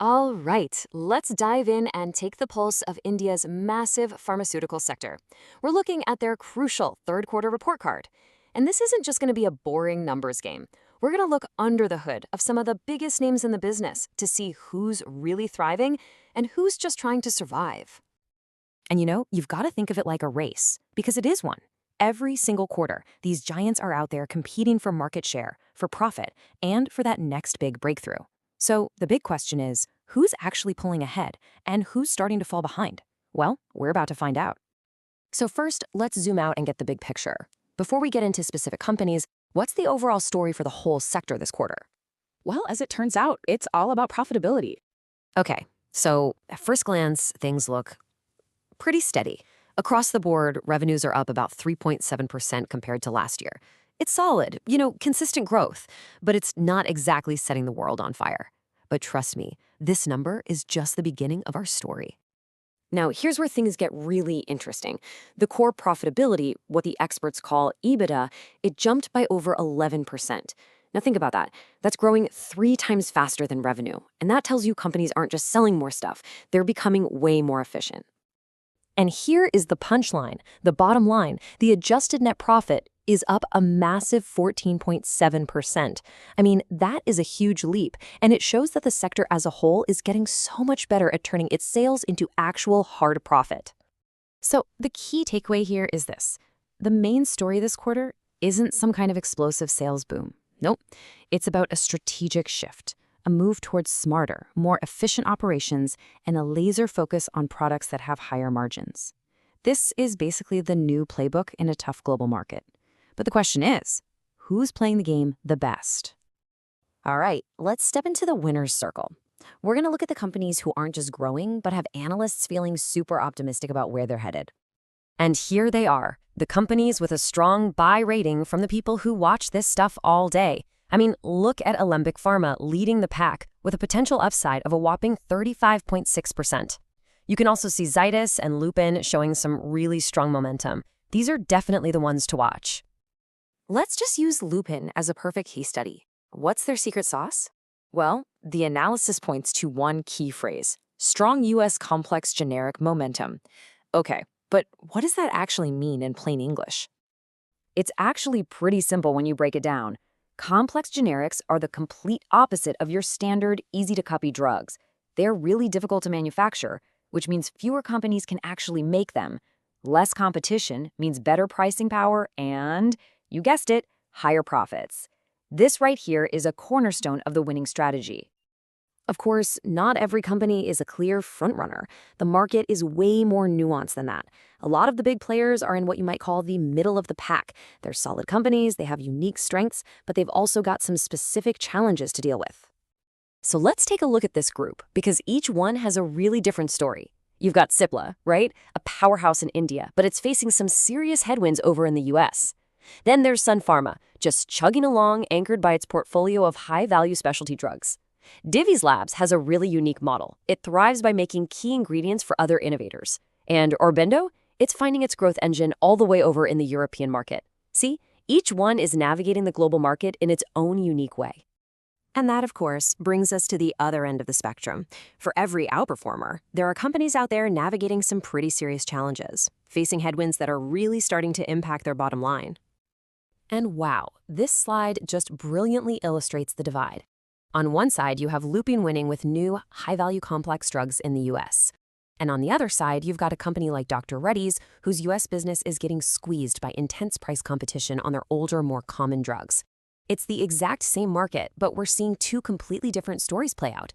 All right, let's dive in and take the pulse of India's massive pharmaceutical sector. We're looking at their crucial third quarter report card. And this isn't just going to be a boring numbers game. We're going to look under the hood of some of the biggest names in the business to see who's really thriving and who's just trying to survive. And you've got to think of it like a race, because it is one. Every single quarter, these giants are out there competing for market share, for profit, and for that next big breakthrough. So the big question is, who's actually pulling ahead, and who's starting to fall behind? Well, we're about to find out. So first, let's zoom out and get the big picture. Before we get into specific companies, what's the overall story for the whole sector this quarter? Well, as it turns out, it's all about profitability. Okay, so at first glance, things look pretty steady. Across the board, revenues are up about 3.7% compared to last year. It's solid, consistent growth, but it's not exactly setting the world on fire. But trust me, this number is just the beginning of our story. Now, here's where things get really interesting. The core profitability, what the experts call EBITDA, it jumped by over 11%. Now think about that. That's growing 3 times faster than revenue. And that tells you companies aren't just selling more stuff, they're becoming way more efficient. And here is the punchline, the bottom line. The adjusted net profit is up a massive 14.7%. I mean, that is a huge leap, and it shows that the sector as a whole is getting so much better at turning its sales into actual hard profit. So the key takeaway here is this. The main story this quarter isn't some kind of explosive sales boom. Nope. It's about a strategic shift, a move towards smarter, more efficient operations, and a laser focus on products that have higher margins. This is basically the new playbook in a tough global market. But the question is, who's playing the game the best? All right, let's step into the winner's circle. We're going to look at the companies who aren't just growing, but have analysts feeling super optimistic about where they're headed. And here they are, the companies with a strong buy rating from the people who watch this stuff all day. I mean, look at Alembic Pharma leading the pack with a potential upside of a whopping 35.6%. You can also see Zydus and Lupin showing some really strong momentum. These are definitely the ones to watch. Let's just use Lupin as a perfect case study. What's their secret sauce? Well, the analysis points to one key phrase: strong U.S. complex generic momentum. Okay, but what does that actually mean in plain English? It's actually pretty simple when you break it down. Complex generics are the complete opposite of your standard, easy-to-copy drugs. They're really difficult to manufacture, which means fewer companies can actually make them. Less competition means better pricing power and, you guessed it, higher profits. This right here is a cornerstone of the winning strategy. Of course, not every company is a clear frontrunner. The market is way more nuanced than that. A lot of the big players are in what you might call the middle of the pack. They're solid companies, they have unique strengths, but they've also got some specific challenges to deal with. So let's take a look at this group, because each one has a really different story. You've got Cipla, right? A powerhouse in India, but it's facing some serious headwinds over in the US. Then there's Sun Pharma, just chugging along, anchored by its portfolio of high-value specialty drugs. Divi's Labs has a really unique model. It thrives by making key ingredients for other innovators. And Orbendo? It's finding its growth engine all the way over in the European market. See, each one is navigating the global market in its own unique way. And that, of course, brings us to the other end of the spectrum. For every outperformer, there are companies out there navigating some pretty serious challenges, facing headwinds that are really starting to impact their bottom line. And wow, this slide just brilliantly illustrates the divide. On one side, you have Lupin winning with new, high-value complex drugs in the U.S. And on the other side, you've got a company like Dr. Reddy's, whose U.S. business is getting squeezed by intense price competition on their older, more common drugs. It's the exact same market, but we're seeing two completely different stories play out.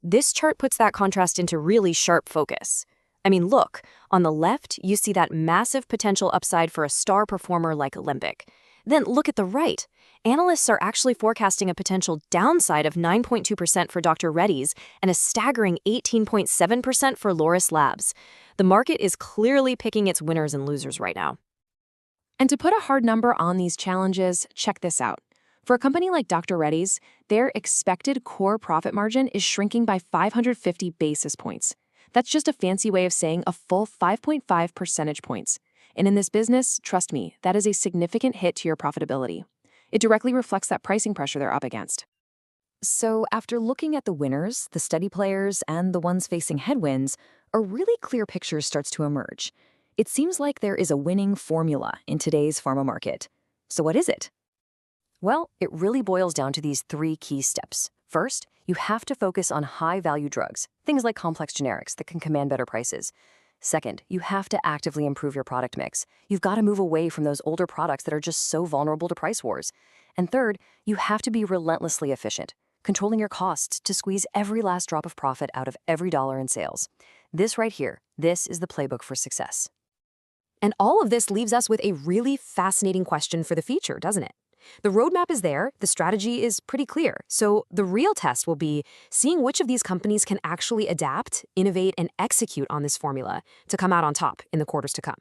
This chart puts that contrast into really sharp focus. I mean, look, on the left, you see that massive potential upside for a star performer like Alembic. Then look at the right. Analysts are actually forecasting a potential downside of 9.2% for Dr. Reddy's and a staggering 18.7% for Loris Labs. The market is clearly picking its winners and losers right now. And to put a hard number on these challenges, check this out. For a company like Dr. Reddy's, their expected core profit margin is shrinking by 550 basis points. That's just a fancy way of saying a full 5.5 percentage points. And in this business, trust me, that is a significant hit to your profitability. It directly reflects that pricing pressure they're up against. So, after looking at the winners, the steady players, and the ones facing headwinds, a really clear picture starts to emerge. It seems like there is a winning formula in today's pharma market. So, what is it? Well, it really boils down to these three key steps. First, you have to focus on high-value drugs, things like complex generics that can command better prices. Second, you have to actively improve your product mix. You've got to move away from those older products that are just so vulnerable to price wars. And third, you have to be relentlessly efficient, controlling your costs to squeeze every last drop of profit out of every dollar in sales. This right here, this is the playbook for success. And all of this leaves us with a really fascinating question for the future, doesn't it? The roadmap is there, the strategy is pretty clear. So the real test will be seeing which of these companies can actually adapt, innovate, and execute on this formula to come out on top in the quarters to come.